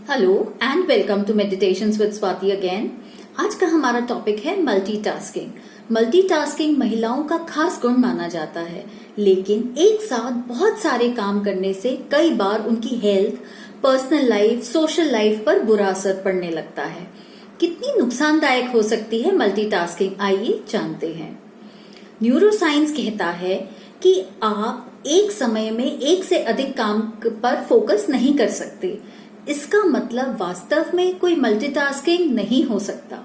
Hello and welcome to meditations with Swati again. आज का हमारा टॉपिक है मल्टीटास्किंग। मल्टीटास्किंग महिलाओं का खास गुण माना जाता है, लेकिन एक साथ बहुत सारे काम करने से कई बार उनकी health, personal life, social life पर बुरा असर पड़ने लगता है। कितनी नुकसानदायक हो सकती है मल्टीटास्किंग, आइए जानते हैं। न्यूरोसाइंस कहता है कि आप एक समय में एक से अधिक काम पर फोकस नहीं कर सकते। इसका मतलब वास्तव में कोई मल्टीटास्किंग नहीं हो सकता।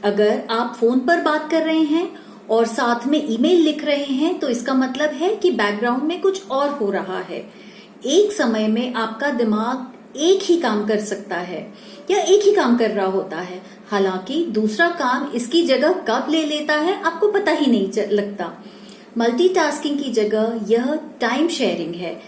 अगर आप फोन पर बात कर रहे हैं और साथ में ईमेल लिख रहे हैं तो इसका मतलब है कि बैकग्राउंड में कुछ और हो रहा है। एक समय में आपका दिमाग एक ही काम कर सकता है या एक ही काम कर रहा होता है, हालांकि दूसरा काम इसकी जगह कब ले लेता है आपको पता ही नहीं लगता। मल्टीटास्किंग की जगह यह टाइम शेयरिंग है।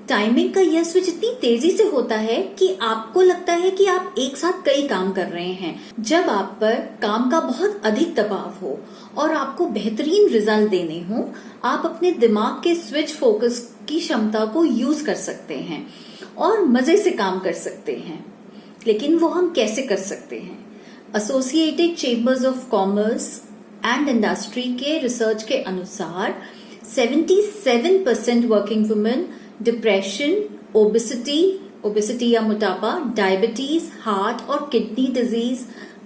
टाइमिंग का यह स्विच इतनी तेजी से होता है कि आपको लगता है कि आप एक साथ कई काम कर रहे हैं। जब आप पर काम का बहुत अधिक दबाव हो और आपको बेहतरीन रिजल्ट देने हो, आप अपने दिमाग के स्विच फोकस की क्षमता को यूज कर सकते हैं और मजे से काम कर सकते हैं। लेकिन वो हम कैसे कर सकते हैं? Associated chambers of commerce and industry के रिसर्च के अनुसार 77% वर्किंग वुमेन डिप्रेशन, ओबेसिटी या मोटापा, डायबिटीज, हार्ट और किडनी डिजीज,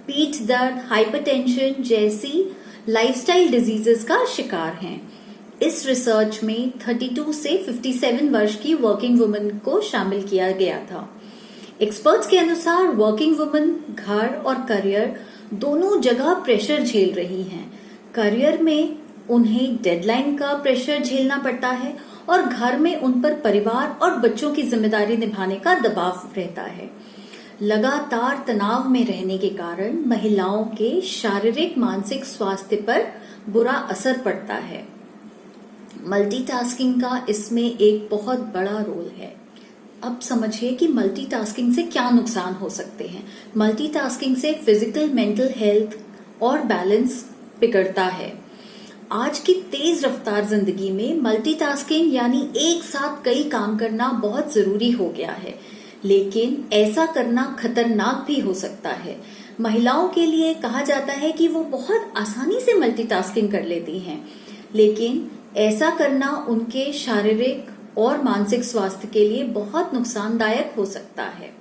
पीठ दर्द, हाइपरटेंशन जैसी लाइफस्टाइल डिजीजेस का शिकार हैं। इस रिसर्च में 32 से 57 वर्ष की वर्किंग वुमेन को शामिल किया गया था। एक्सपर्ट्स के अनुसार वर्किंग वुमेन घर और करियर दोनों जगह प्रेशर झेल रही हैं। करियर में उन्हें डेडलाइन का प्रेशर झेलना पड़ता है और घर में उन पर परिवार और बच्चों की जिम्मेदारी निभाने का दबाव रहता है। लगातार तनाव में रहने के कारण महिलाओं के शारीरिक मानसिक स्वास्थ्य पर बुरा असर पड़ता है। मल्टीटास्किंग का इसमें एक बहुत बड़ा रोल है। अब समझिए कि मल्टीटास्किंग से क्या नुकसान हो सकते हैं। मल्टीटास्किंग से फिजिकल, मेंटल हेल्थ और बैलेंस बिगड़ता है। आज की तेज रफ्तार जिंदगी में मल्टीटास्किंग यानी एक साथ कई काम करना बहुत जरूरी हो गया है, लेकिन ऐसा करना खतरनाक भी हो सकता है। महिलाओं के लिए कहा जाता है कि वो बहुत आसानी से मल्टीटास्किंग कर लेती हैं, लेकिन ऐसा करना उनके शारीरिक और मानसिक स्वास्थ्य के लिए बहुत नुकसानदायक हो सकता है।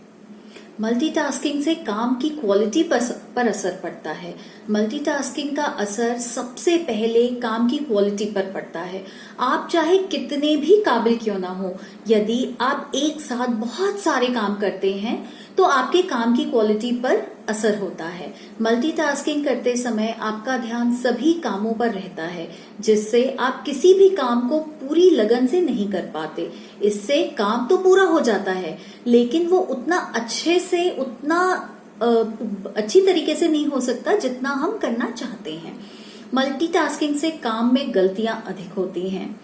मल्टीटास्किंग से काम की क्वालिटी पर असर पड़ता है। मल्टीटास्किंग का असर सबसे पहले काम की क्वालिटी पर पड़ता है। आप चाहे कितने भी काबिल क्यों ना हो, यदि आप एक साथ बहुत सारे काम करते हैं तो आपके काम की क्वालिटी पर असर होता है। मल्टीटास्किंग करते समय आपका ध्यान सभी कामों पर रहता है, जिससे आप किसी भी काम को पूरी लगन से नहीं कर पाते। इससे काम तो पूरा हो जाता है, लेकिन वो उतना अच्छी तरीके से नहीं हो सकता जितना हम करना चाहते हैं। मल्टीटास्किंग से काम में गलतियां अधिक होती हैं।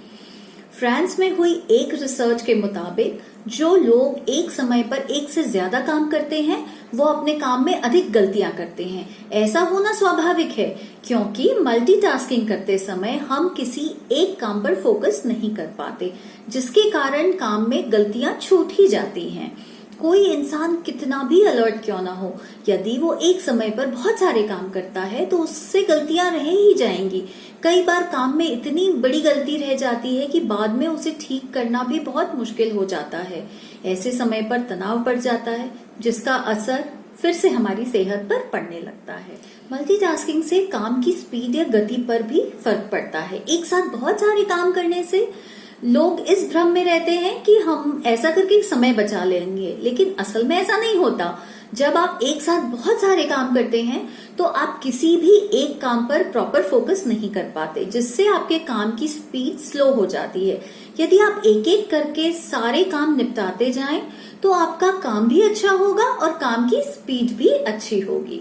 फ्रांस में हुई एक रिसर्च के मुताबिक जो लोग एक समय पर एक से ज्यादा काम करते हैं वो अपने काम में अधिक गलतियां करते हैं। ऐसा होना स्वाभाविक है, क्योंकि मल्टीटास्किंग करते समय हम किसी एक काम पर फोकस नहीं कर पाते, जिसके कारण काम में गलतियां छूट ही जाती हैं। कोई इंसान कितना भी अलर्ट क्यों ना हो, यदि वो एक समय पर बहुत सारे काम करता है तो उससे गलतियां रह ही जाएंगी। कई बार काम में इतनी बड़ी गलती रह जाती है कि बाद में उसे ठीक करना भी बहुत मुश्किल हो जाता है। ऐसे समय पर तनाव बढ़ जाता है, जिसका असर फिर से हमारी सेहत पर पड़ने लगता है। मल्टीटास्किंग से काम की स्पीड या गति पर भी फर्क पड़ता है। एक साथ बहुत सारे काम करने से लोग इस भ्रम में रहते हैं कि हम ऐसा करके समय बचा लेंगे, लेकिन असल में ऐसा नहीं होता। जब आप एक साथ बहुत सारे काम करते हैं तो आप किसी भी एक काम पर प्रॉपर फोकस नहीं कर पाते, जिससे आपके काम की स्पीड स्लो हो जाती है। यदि आप एक एक करके सारे काम निपटाते जाएं तो आपका काम भी अच्छा होगा और काम की स्पीड भी अच्छी होगी।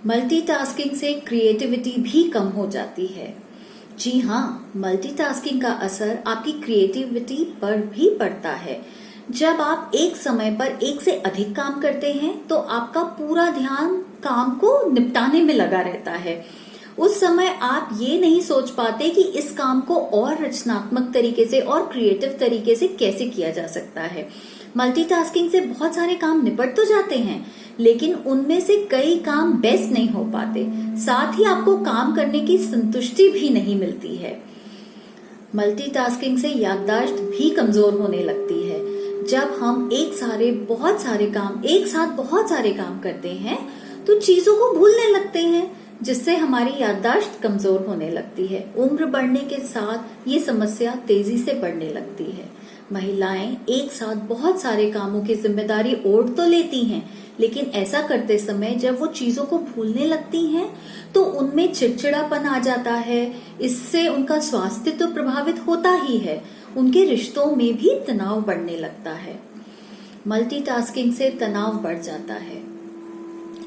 मल्टीटास्किंग से क्रिएटिविटी भी कम हो जाती है। जी हाँ, मल्टीटास्किंग का असर आपकी क्रिएटिविटी पर भी पड़ता है। जब आप एक समय पर एक से अधिक काम करते हैं तो आपका पूरा ध्यान काम को निपटाने में लगा रहता है। उस समय आप ये नहीं सोच पाते कि इस काम को और रचनात्मक तरीके से और क्रिएटिव तरीके से कैसे किया जा सकता है। मल्टीटास्किंग से बहुत सारे काम निपट तो जाते हैं, लेकिन उनमें से कई काम बेस्ट नहीं हो पाते। साथ ही आपको काम करने की संतुष्टि भी नहीं मिलती है। मल्टीटास्किंग से याददाश्त भी कमजोर होने लगती है। जब हम एक साथ बहुत सारे काम करते हैं तो चीजों को भूलने लगते हैं, जिससे हमारी याददाश्त कमजोर होने लगती है। उम्र बढ़ने के साथ ये समस्या तेजी से बढ़ने लगती है। महिलाएं एक साथ बहुत सारे कामों की जिम्मेदारी ओढ़ तो लेती हैं, लेकिन ऐसा करते समय जब वो चीजों को भूलने लगती हैं तो उनमें चिड़चिड़ापन आ जाता है। इससे उनका स्वास्थ्य तो प्रभावित होता ही है, उनके रिश्तों में भी तनाव बढ़ने लगता है। मल्टीटास्किंग से तनाव बढ़ जाता है।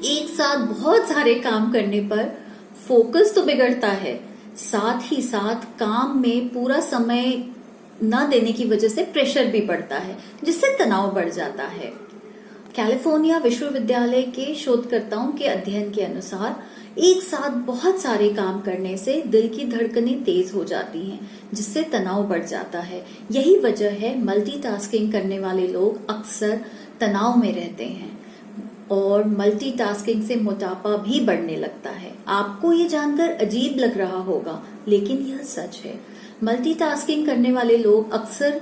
एक साथ बहुत सारे काम करने पर फोकस तो बिगड़ता है, साथ ही साथ काम में पूरा समय न देने की वजह से प्रेशर भी बढ़ता है, जिससे तनाव बढ़ जाता है। कैलिफोर्निया विश्वविद्यालय के शोधकर्ताओं के अध्ययन के अनुसार एक साथ बहुत सारे काम करने से दिल की धड़कनें तेज हो जाती हैं, जिससे तनाव बढ़ जाता है। यही वजह है मल्टीटास्किंग करने वाले लोग अक्सर तनाव में रहते हैं और मल्टीटास्किंग से मोटापा भी बढ़ने लगता है। आपको ये जानकर अजीब लग रहा होगा, लेकिन यह सच है। मल्टीटास्किंग करने वाले लोग अक्सर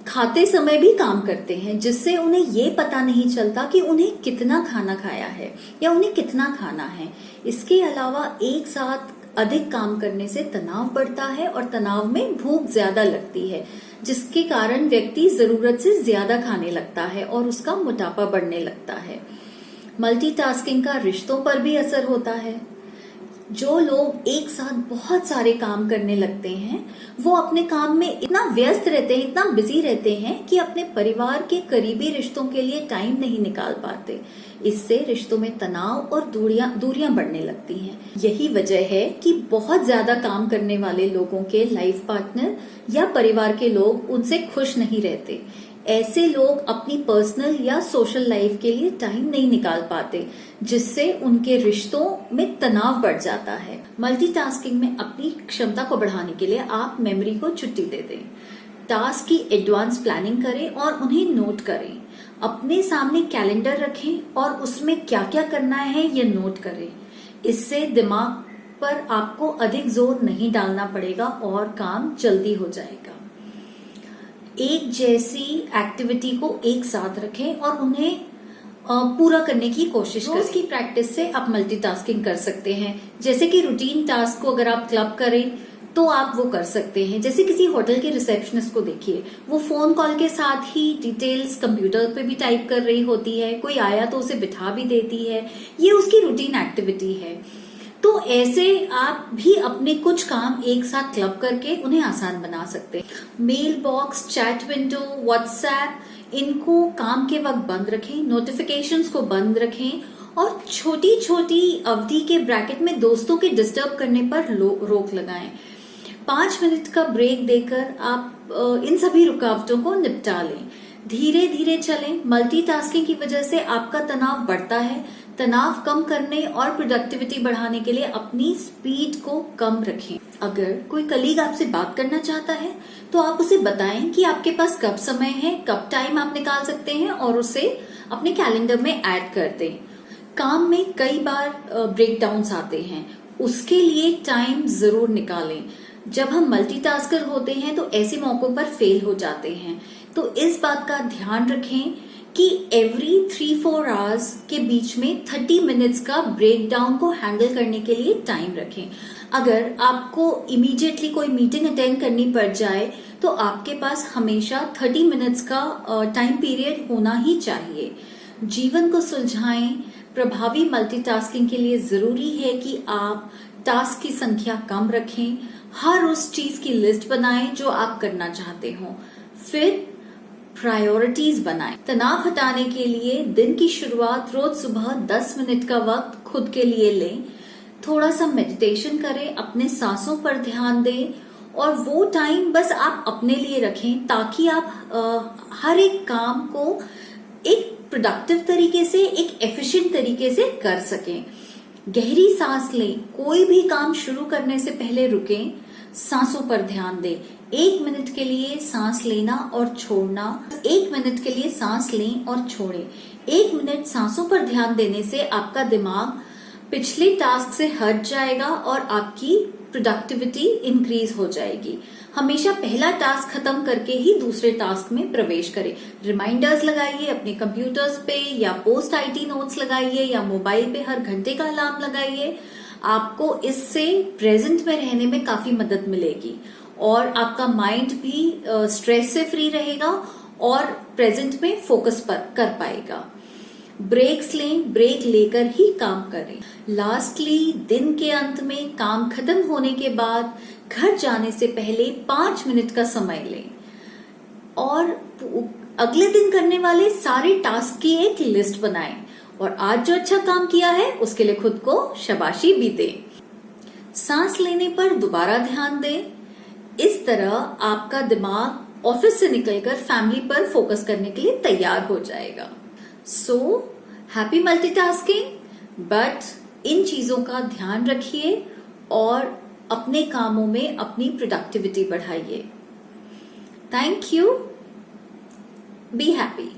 खाते समय भी काम करते हैं, जिससे उन्हें ये पता नहीं चलता कि उन्हें कितना खाना खाया है या उन्हें कितना खाना है। इसके अलावा एक साथ अधिक काम करने से तनाव बढ़ता है और तनाव में भूख ज्यादा लगती है, जिसके कारण व्यक्ति जरूरत से ज्यादा खाने लगता है और उसका मोटापा बढ़ने लगता है। मल्टीटास्किंग का रिश्तों पर भी असर होता है। जो लोग एक साथ बहुत सारे काम करने लगते हैं वो अपने काम में इतना व्यस्त रहते हैं, इतना बिजी रहते हैं कि अपने परिवार के करीबी रिश्तों के लिए टाइम नहीं निकाल पाते। इससे रिश्तों में तनाव और दूरियां बढ़ने लगती हैं। यही वजह है कि बहुत ज्यादा काम करने वाले लोगों के लाइफ पार्टनर या परिवार के लोग उनसे खुश नहीं रहते। ऐसे लोग अपनी पर्सनल या सोशल लाइफ के लिए टाइम नहीं निकाल पाते, जिससे उनके रिश्तों में तनाव बढ़ जाता है। मल्टीटास्किंग में अपनी क्षमता को बढ़ाने के लिए आप मेमोरी को छुट्टी दे दें, टास्क की एडवांस प्लानिंग करें और उन्हें नोट करें। अपने सामने कैलेंडर रखें और उसमें क्या क्या करना है ये नोट करें। इससे दिमाग पर आपको अधिक जोर नहीं डालना पड़ेगा और काम जल्दी हो जाएगा। एक जैसी एक्टिविटी को एक साथ रखें और उन्हें पूरा करने की कोशिश करें। उसकी प्रैक्टिस से आप मल्टीटास्किंग कर सकते हैं। जैसे कि रूटीन टास्क को अगर आप क्लब करें तो आप वो कर सकते हैं। जैसे किसी होटल के रिसेप्शनिस्ट को देखिए, वो फोन कॉल के साथ ही डिटेल्स कंप्यूटर पे भी टाइप कर रही होती है, कोई आया तो उसे बिठा भी देती है। ये उसकी रूटीन एक्टिविटी है। तो ऐसे आप भी अपने कुछ काम एक साथ क्लब करके उन्हें आसान बना सकते हैं। Mail box, chat window, WhatsApp, इनको काम के वक्त बंद रखें, नोटिफिकेशंस को बंद रखें और छोटी छोटी अवधि के ब्रैकेट में दोस्तों के डिस्टर्ब करने पर रोक लगाएं। 5 मिनट का ब्रेक देकर आप इन सभी रुकावटों को निपटा लें। धीरे धीरे चलें। मल्टीटास्किंग की वजह से आपका तनाव बढ़ता है। तनाव कम करने और प्रोडक्टिविटी बढ़ाने के लिए अपनी स्पीड को कम रखें। अगर कोई कलीग आपसे बात करना चाहता है तो आप उसे बताएं कि आपके पास कब समय है, कब टाइम आप निकाल सकते हैं और उसे अपने कैलेंडर में ऐड कर दें। काम में कई बार ब्रेकडाउन्स आते हैं, उसके लिए टाइम जरूर निकालें। जब हम मल्टीटास्कर होते हैं तो ऐसे मौकों पर फेल हो जाते हैं, तो इस बात का ध्यान रखें कि एवरी 3-4 आवर्स के बीच में 30 मिनट्स का ब्रेक डाउन को हैंडल करने के लिए टाइम रखें। अगर आपको इमीडिएटली कोई मीटिंग अटेंड करनी पड़ जाए तो आपके पास हमेशा 30 मिनट्स का टाइम पीरियड होना ही चाहिए। जीवन को सुलझाएं। प्रभावी मल्टीटास्किंग के लिए जरूरी है कि आप टास्क की संख्या कम रखें। हर उस चीज की लिस्ट बनाएं जो आप करना चाहते हो, फिर प्रायोरिटीज बनाएं। तनाव हटाने के लिए दिन की शुरुआत रोज सुबह 10 मिनट का वक्त खुद के लिए लें। थोड़ा सा मेडिटेशन करें, अपने सांसों पर ध्यान दें और वो टाइम बस आप अपने लिए रखें ताकि आप हर एक काम को एक प्रोडक्टिव तरीके से, एक एफिशिएंट तरीके से कर सकें। गहरी सांस लें। कोई भी काम शुरू करने से पहले रुकें, सांसों पर ध्यान दें। 1 मिनट के लिए सांस लेना और छोड़ना। 1 मिनट के लिए सांस लें और छोड़ें। 1 मिनट सांसों पर ध्यान देने से आपका दिमाग पिछले टास्क से हट जाएगा और आपकी प्रोडक्टिविटी इंक्रीज हो जाएगी। हमेशा पहला टास्क खत्म करके ही दूसरे टास्क में प्रवेश करें। रिमाइंडर्स लगाइए अपने कंप्यूटर्स पे, या पोस्ट आईटी नोट्स लगाइए, या मोबाइल पे हर घंटे का अलार्म लगाइए। आपको इससे प्रेजेंट में रहने में काफी मदद मिलेगी और आपका माइंड भी स्ट्रेस से फ्री रहेगा और प्रेजेंट में फोकस कर पाएगा। ब्रेक्स लें, ब्रेक लेकर ही काम करें। लास्टली, दिन के अंत में काम खत्म होने के बाद घर जाने से पहले 5 मिनट का समय लें और अगले दिन करने वाले सारे टास्क की एक लिस्ट बनाएं और आज जो अच्छा काम किया है उसके लिए खुद को शाबाशी भी दें। सांस लेने पर दोबारा ध्यान दें। इस तरह आपका दिमाग ऑफिस से निकलकर फैमिली पर फोकस करने के लिए तैयार हो जाएगा। So happy multitasking, but in चीजों का ध्यान रखिए और अपने कामों में अपनी प्रोडक्टिविटी बढ़ाइए। Thank you. Be happy.